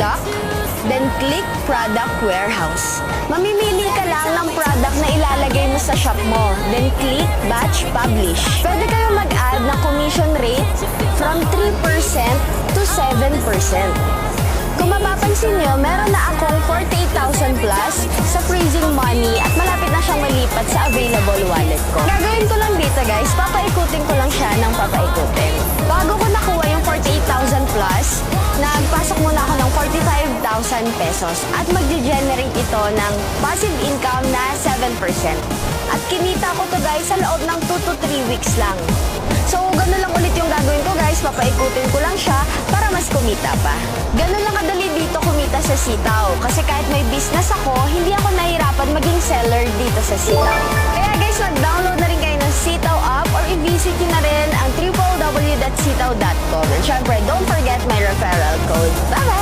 product, then click product warehouse. Mamimili ka lang ng product na ilalagay mo sa shop mo, then click batch publish. Pwede kayo mag-add ng commission rate from 3% to 7%. Kung mapapansin nyo, meron na akong 48,000 plus sa freezing money at malapit na siyang malipat sa available wallet ko. Gagawin ko lang dito guys, papaikutin ko lang siya ng papaikutin. Bago ko nakuha yung 48,000 plus, nagpasok muna ako ng 45,000 pesos at magge-generate ito ng passive income na 7%. At kinita ko to guys sa loob ng 2 to 3 weeks lang. So, gano'n lang ulit yung gagawin ko guys, papaikutin ko lang siya para mas kumita pa. Gano'n lang kadali dito kumita sa sitaw. Kasi kahit may business ako, hindi ako nahirapan maging seller dito sa sitaw. Kaya guys, mag-download na rin kayo ng Sitaw app or i-visit nyo na rin ang www.sitaw.com. And syempre, don't forget my referral code. Bye-bye!